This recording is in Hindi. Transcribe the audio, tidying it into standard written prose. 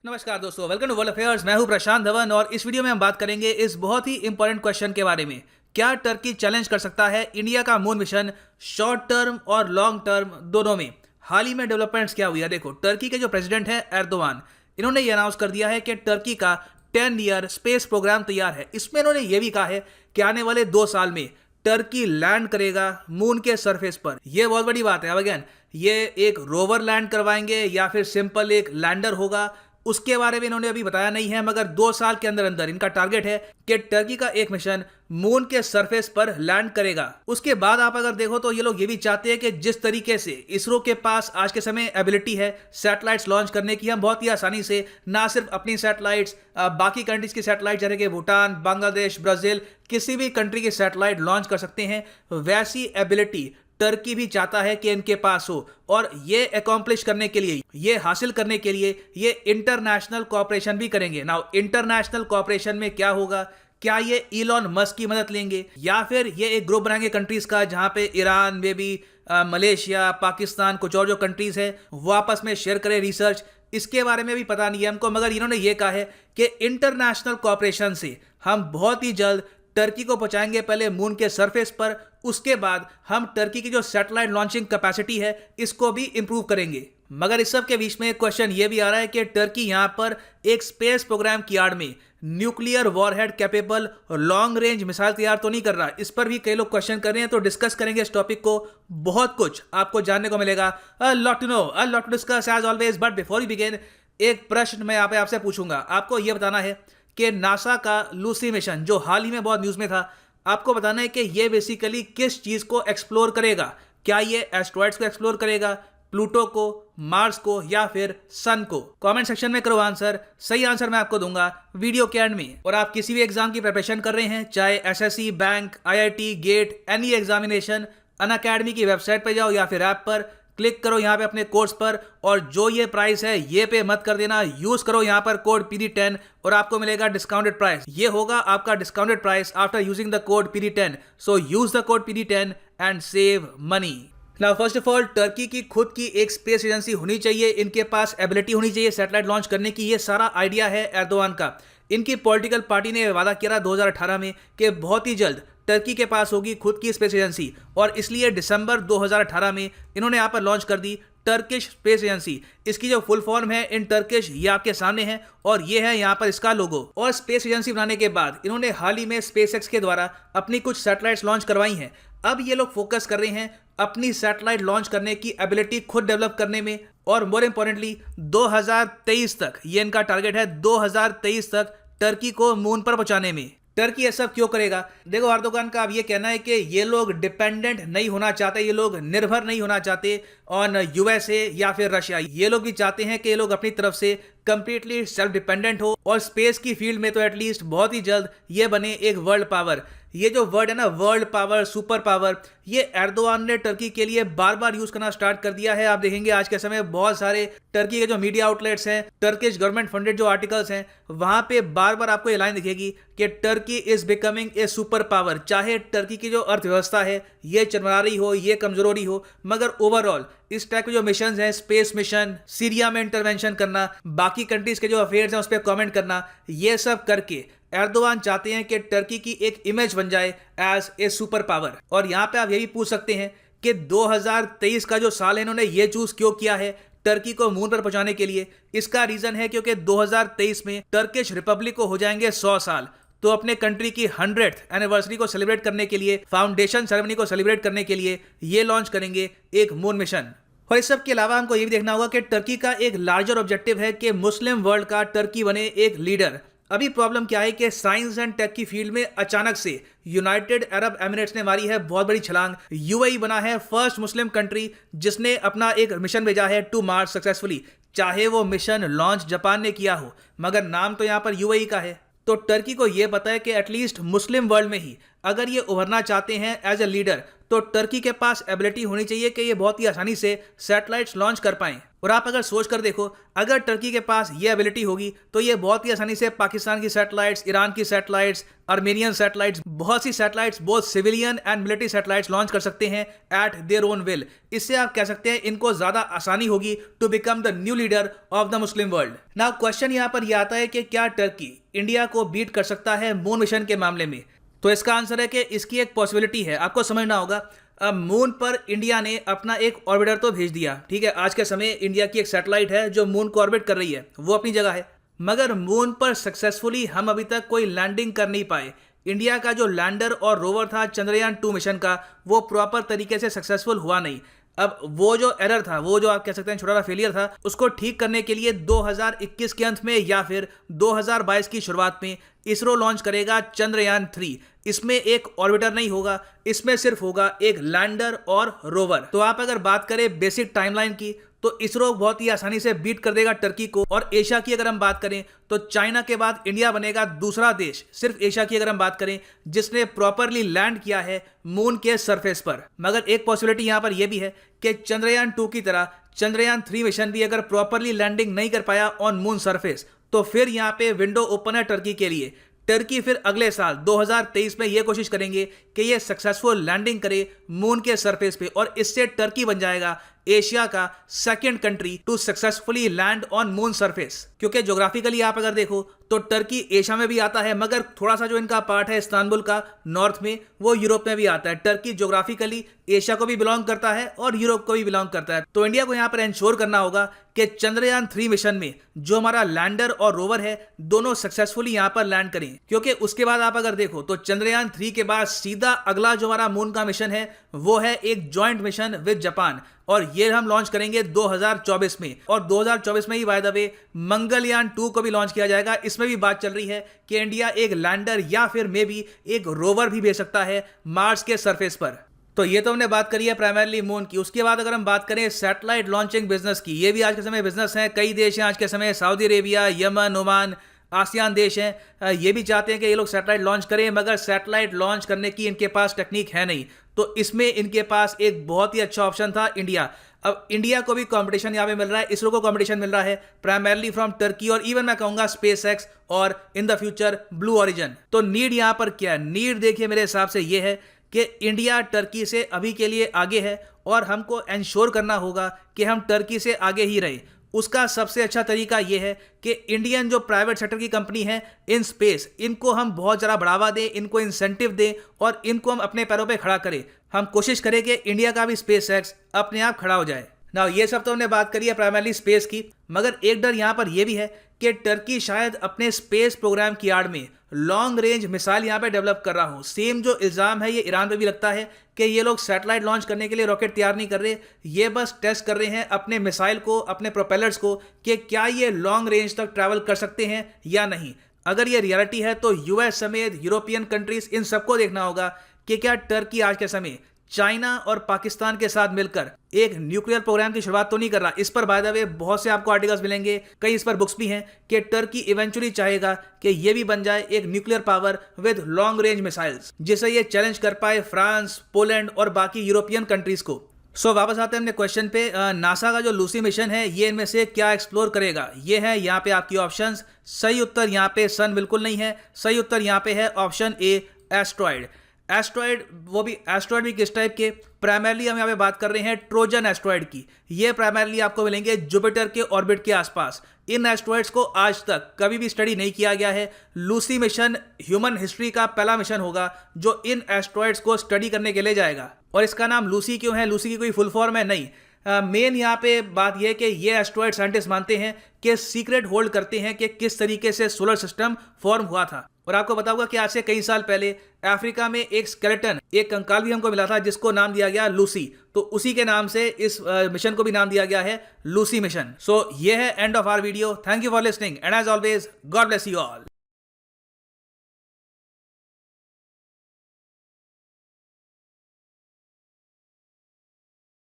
नमस्कार दोस्तों, वेलकम टू वर्ल्ड अफेयर्स। मैं हूं प्रशांत धवन और इस वीडियो में हम बात करेंगे इस बहुत ही इंपॉर्टेंट क्वेश्चन के बारे में। क्या टर्की चैलेंज कर सकता है इंडिया का मून मिशन शॉर्ट टर्म और लॉन्ग टर्म दोनों में? हाल ही में डेवलपमेंट्स क्या हुई है? देखो, टर्की के जो प्रेसिडेंट है एर्दोगान, इन्होंने ये अनाउंस कर दिया है कि टर्की का 10 ईयर स्पेस प्रोग्राम तैयार है। इसमें इन्होंने ये भी कहा है कि आने वाले 2 साल में टर्की लैंड करेगा मून के सरफेस पर। यह बहुत बड़ी बात है। अब अगेन, ये एक रोवर लैंड करवाएंगे या फिर सिंपल एक लैंडर होगा, उसके बारे में इन्होंने अभी बताया नहीं है, मगर 2 साल के अंदर अंदर इनका टारगेट है कि टर्की का एक मिशन मून के सरफेस पर लैंड करेगा। उसके बाद आप अगर देखो तो ये लोग ये भी चाहते हैं कि जिस तरीके से इसरो के पास आज के समय एबिलिटी है सैटेलाइट्स लॉन्च करने की, हम बहुत ही आसानी से ना सिर्फ अपनी सैटेलाइट्स, बाकी कंट्रीज की सैटेलाइट जैसे कि भूटान, बांग्लादेश, ब्राजील, किसी भी कंट्री की सैटेलाइट लॉन्च कर सकते हैं। वैसी एबिलिटी टर्की भी चाहता है कि इनके पास हो, और ये अकॉम्प्लिश करने के लिए, ये हासिल करने के लिए ये इंटरनेशनल कोऑपरेशन भी करेंगे। नाउ इंटरनेशनल कोऑपरेशन में क्या होगा? क्या ये इलॉन मस्क की मदद लेंगे या फिर ये एक ग्रुप बनाएंगे कंट्रीज का, जहां पे ईरान में भी, मलेशिया, पाकिस्तान, कुछ और जो कंट्रीज है वो आपस में शेयर करें रिसर्च? इसके बारे में भी पता नहीं है हमको, मगर इन्होंने ये कहा है कि इंटरनेशनल कोऑपरेशन से हम बहुत ही जल्द टर्की को पहुंचाएंगे पहले मून के सरफेस पर, उसके बाद हम टर्की की जो सैटेलाइट लॉन्चिंग कैपेसिटी है इसको भी इंप्रूव करेंगे। मगर इस सब के बीच में क्वेश्चन ये भी आ रहा है कि टर्की यहां पर एक स्पेस प्रोग्राम की आड़ में nuclear warhead capable long range missile तैयार तो नहीं कर रहा? इस पर भी कई लोग क्वेश्चन कर रहे हैं, तो डिस्कस करेंगे इस टॉपिक को। बहुत कुछ आपको जानने को मिलेगा, a lot to know, a lot to discuss as always. But before you begin, एक प्रश्न मैं यहाँ पे आपसे पूछूंगा। आपको यह बताना है कि नासा का लूसी मिशन जो हाल ही में बहुत न्यूज में था, आपको बताना है कि ये बेसिकली किस चीज को एक्सप्लोर करेगा। क्या ये एस्ट्रॉइड्स को एक्सप्लोर करेगा, प्लूटो को, मार्स को, या फिर सन को? कमेंट सेक्शन में करो आंसर। सही आंसर मैं आपको दूंगा वीडियो के एंड में। और आप किसी भी एग्जाम की प्रिपरेशन कर रहे हैं, चाहे SSC, bank, IIT, GATE, any examination, Unacademy की वेबसाइट पर जाओ या फिर ऐप पर क्लिक करो यहाँ पे अपने कोर्स पर, और जो ये प्राइस है ये पे मत कर देना। यूज करो यहाँ पर कोड PD10 और आपको मिलेगा डिस्काउंटेड प्राइस। ये होगा आपका discounted price after using the code PD10। So use the code PD10 and save money. Now first of all, Turkey की खुद की एक स्पेस एजेंसी होनी चाहिए, इनके पास एबिलिटी होनी चाहिए सैटेलाइट लॉन्च करने की। ये सारा आइडिया है एर्दोगान का। इनकी पॉलिटिकल पार्टी ने वादा किया 2018 में कि बहुत ही जल्द टर्की के पास होगी खुद की स्पेस एजेंसी, और इसलिए दिसंबर 2018 में इन्होंने यहाँ पर लॉन्च कर दी टर्किश स्पेस एजेंसी। इसकी जो फुल फॉर्म है इन टर्किश, ये आपके सामने है, और ये है यहाँ पर इसका लोगो। और स्पेस एजेंसी बनाने के बाद इन्होंने हाल ही में SpaceX के द्वारा अपनी कुछ सैटेलाइट्स लॉन्च करवाई हैं। अब ये लोग फोकस कर रहे हैं अपनी सैटेलाइट लॉन्च करने की एबिलिटी खुद डेवलप करने में, और मोर इंपॉर्टेंटली 2023 तक, ये इनका टारगेट है 2023 तक टर्की को मून पर पहुंचाने में। टर्की ये सब क्यों करेगा? देखो, एर्दोगान का अब ये कहना है कि ये लोग डिपेंडेंट नहीं होना चाहते, ये लोग निर्भर नहीं होना चाहते ऑन USA या फिर रशिया। ये लोग भी चाहते हैं कि ये लोग अपनी तरफ से कंप्लीटली सेल्फ डिपेंडेंट हो, और स्पेस की फील्ड में तो एटलीस्ट बहुत ही जल्द ये बने एक वर्ल्ड पावर। ये जो वर्ड है ना, वर्ल्ड पावर, सुपर पावर, ये एर्दोगान ने टर्की के लिए बार बार यूज करना स्टार्ट कर दिया है। आप देखेंगे आज के समय बहुत सारे टर्की के जो मीडिया आउटलेट्स हैं, टर्किश गवर्नमेंट फंडेड जो आर्टिकल्स हैं, वहां पे बार बार आपको ये लाइन दिखेगी कि Turkey is becoming a super power. चाहे टर्की की जो अर्थव्यवस्था है ये चरमरा रही हो, ये कमजोर हो रही हो, मगर ओवरऑल इस टाइप के जो मिशन हैं, स्पेस मिशन, सीरिया में इंटरवेंशन करना, बाकी कंट्रीज के जो अफेयर्स हैं उस पर कमेंट करना, ये सब करके एर्दोगान चाहते हैं कि टर्की की एक इमेज बन जाए एज ए सुपर पावर। और यहां पे आप ये भी पूछ सकते हैं कि 2023 का जो साल है, इन्होंने ये चूज क्यों किया है टर्की को मून पर पहुंचाने के लिए? इसका रीजन है क्योंकि 2023 में टर्किश रिपब्लिक को हो जाएंगे 100 साल। तो अपने कंट्री की 100th एनिवर्सरी को सेलिब्रेट करने के लिए, फाउंडेशन सेरेमनी को सेलिब्रेट करने के लिए ये लॉन्च करेंगे एक मून मिशन। और इस सब के अलावा हमको ये भी देखना होगा कि टर्की का एक लार्जर ऑब्जेक्टिव है कि मुस्लिम वर्ल्ड का टर्की बने एक लीडर। अभी प्रॉब्लम क्या है कि साइंस एंड टेक की फील्ड में अचानक से यूनाइटेड अरब एमिरेट्स ने मारी है बहुत बड़ी छलांग। UAE बना है फर्स्ट मुस्लिम कंट्री जिसने अपना एक मिशन भेजा है टू मार्स सक्सेसफुली। चाहे वो मिशन लॉन्च जापान ने किया हो, मगर नाम तो यहाँ पर UAE का है। तो टर्की को यह पता है कि एटलीस्ट मुस्लिम वर्ल्ड में ही अगर ये उभरना चाहते हैं एज ए लीडर, तो टर्की के पास एबिलिटी होनी चाहिए कि ये बहुत ही आसानी से सैटेलाइट्स लॉन्च कर पाएं। और आप अगर सोच कर देखो, अगर टर्की के पास ये एबिलिटी होगी तो ये बहुत ही आसानी से पाकिस्तान की सैटेलाइट्स, ईरान की सैटेलाइट्स, आर्मेनियन सैटेलाइट्स, बहुत सी satellites, both civilian and military satellites launch कर सकते हैं एट देयर ओन विल। इससे आप कह सकते हैं इनको ज्यादा आसानी होगी to become the new leader of the Muslim world. Now question यहाँ पर यह आता है कि क्या टर्की इंडिया को बीट कर सकता है मून मिशन के मामले में? तो इसका आंसर है कि इसकी एक पॉसिबिलिटी है। आपको समझना होगा, अब मून पर इंडिया ने अपना एक ऑर्बिटर तो भेज दिया, ठीक है। आज के समय इंडिया की एक सैटेलाइट है जो मून को ऑर्बिट कर रही है, वो अपनी जगह है। मगर मून पर सक्सेसफुली हम अभी तक कोई लैंडिंग कर नहीं पाए। इंडिया का जो लैंडर और रोवर था चंद्रयान 2 मिशन का, वो प्रॉपर तरीके से सक्सेसफुल हुआ नहीं। अब वो जो एरर था, वो जो आप कह सकते हैं छोटा सा फेलियर था, उसको ठीक करने के लिए 2021 के अंत में या फिर 2022 की शुरुआत में इसरो लॉन्च करेगा चंद्रयान 3। इसमें एक ऑर्बिटर नहीं होगा, इसमें सिर्फ होगा एक लैंडर और रोवर। तो आप अगर बात करें बेसिक टाइमलाइन की, तो इसरो बहुत ही आसानी से बीट कर देगा टर्की को। और एशिया की अगर हम बात करें तो चाइना के बाद इंडिया बनेगा दूसरा देश, सिर्फ एशिया की अगर हम बात करें, जिसने प्रॉपरली लैंड किया है मून के सरफेस पर। मगर एक पॉसिबिलिटी यहां पर यह भी है कि चंद्रयान 2 की तरह चंद्रयान 3 मिशन भी अगर प्रॉपरली लैंडिंग नहीं कर पाया ऑन मून सरफेस, तो फिर यहां पे विंडो ओपन है टर्की के लिए। टर्की फिर अगले साल 2023 में यह कोशिश करेंगे कि ये सक्सेसफुल लैंडिंग करे मून के सरफेस पे, और इससे टर्की बन जाएगा एशिया का second country to successfully land on moon surface. क्योंकि ज्योग्राफिकली आप अगर देखो तो टर्की एशिया में भी आता है, मगर थोड़ा सा जो इनका पार्ट है इस्तांबुल का नॉर्थ में, वो यूरोप में भी आता है। टर्की ज्योग्राफिकली एशिया को भी बिलोंग करता है और यूरोप को भी बिलोंग करता है। तो इंडिया को यहाँ पर इंश्योर करना होगा कि चंद्रयान 3 मिशन में जो हमारा लैंडर और रोवर है, दोनों सक्सेसफुली यहाँ पर लैंड करें। क्योंकि उसके बाद आप अगर देखो तो चंद्रयान 3 के बाद सीधा अगला जो हमारा मून का मिशन है वो है एक जॉइंट मिशन विद जापान, और ये हम लॉन्च करेंगे 2024 में। और 2024 में ही बाय द वे मंगलयान 2 को भी लॉन्च किया जाएगा। इसमें भी बात चल रही है कि इंडिया एक लैंडर या फिर मे बी एक रोवर भी भेज सकता है मार्स के सरफेस पर। तो ये तो हमने बात करी है प्राइमरली मून की। उसके बाद अगर हम बात करें सैटेलाइट लॉन्चिंग बिजनेस की, ये भी आज के समय बिजनेस है। कई देश हैं आज के समय, Saudi Arabia, Yemen, Oman, ASEAN देश हैं, ये भी चाहते हैं कि ये लोग सैटेलाइट लॉन्च करें, मगर सैटेलाइट लॉन्च करने की इनके पास टेक्निक है नहीं। तो इसमें इनके पास एक बहुत ही अच्छा ऑप्शन था इंडिया। अब इंडिया को भी कंपटीशन यहाँ पे मिल रहा है, इसरो को कंपटीशन मिल रहा है प्राइमरली फ्रॉम टर्की और इवन मैं कहूँगा स्पेसएक्स और in the future blue origin. तो नीड यहाँ पर क्या है? नीड देखिए मेरे हिसाब से ये है कि इंडिया टर्की से अभी के लिए आगे है और हमको इंश्योर करना होगा कि हम टर्की से आगे ही रहें। उसका सबसे अच्छा तरीका यह है कि इंडियन जो प्राइवेट सेक्टर की कंपनी है इन स्पेस, इनको हम बहुत ज़्यादा बढ़ावा दें, इनको इंसेंटिव दें और इनको हम अपने पैरों पे खड़ा करें। हम कोशिश करें कि इंडिया का भी स्पेसएक्स अपने आप खड़ा हो जाए। ना ये सब तो हमने बात करी है प्राइमरली स्पेस की, मगर एक डर यहाँ पर यह भी है कि टर्की शायद अपने स्पेस प्रोग्राम की आड़ में लॉन्ग रेंज मिसाइल यहाँ पे डेवलप कर रहा हो। सेम जो इल्ज़ाम है ये ईरान पे भी लगता है कि ये लोग सैटेलाइट लॉन्च करने के लिए रॉकेट तैयार नहीं कर रहे, ये बस टेस्ट कर रहे हैं अपने मिसाइल को, अपने प्रोपेलर्स को, कि क्या ये लॉन्ग रेंज तक ट्रैवल कर सकते हैं या नहीं। अगर ये रियलिटी है तो यूएस समेत यूरोपियन कंट्रीज, इन सबको देखना होगा कि क्या टर्की आज के समय चाइना और पाकिस्तान के साथ मिलकर एक न्यूक्लियर प्रोग्राम की शुरुआत तो नहीं कर रहा। इस पर बाय द वे बहुत से आपको आर्टिकल्स मिलेंगे, कई इस पर बुक्स भी हैं कि टर्की इवेंचुअली चाहेगा कि ये भी बन जाए एक nuclear power with long range missiles, जिससे ये चैलेंज कर पाए फ्रांस, पोलैंड और बाकी यूरोपियन कंट्रीज को। सो वापस आते हैं अपने क्वेश्चन पे। नासा का जो लूसी मिशन है ये इनमें से क्या एक्सप्लोर करेगा? ये है यहाँ पे आपकी ऑप्शंस। सही उत्तर यहाँ पे सन बिल्कुल नहीं है, सही उत्तर यहाँ पे है ऑप्शन ए एस्ट्रॉयड। एस्ट्रॉयड, वो भी एस्ट्रॉयड भी किस टाइप के? प्राइमरली हम यहाँ पे बात कर रहे हैं ट्रोजन एस्ट्रॉयड की। ये प्राइमरली आपको मिलेंगे जुपिटर के ऑर्बिट के आसपास। इन एस्ट्रॉयड्स को आज तक कभी भी स्टडी नहीं किया गया है। लूसी मिशन ह्यूमन हिस्ट्री का पहला मिशन होगा जो इन एस्ट्रॉयड्स को स्टडी करने के लिए जाएगा। और इसका नाम लूसी क्यों है? लूसी की कोई फुल फॉर्म है? नहीं, मेन यहाँ पे बात यह है कि ये एस्ट्रॉयड साइंटिस्ट मानते हैं कि सीक्रेट होल्ड करते हैं कि किस तरीके से सोलर सिस्टम फॉर्म हुआ था। और आपको बताऊंगा कि आज से कई साल पहले अफ्रीका में एक स्केलेटन, एक कंकाल भी हमको मिला था जिसको नाम दिया गया लूसी। तो उसी के नाम से इस मिशन को भी नाम दिया गया है लूसी मिशन। सो ये है end of our video. Thank you for listening and as always God bless you all.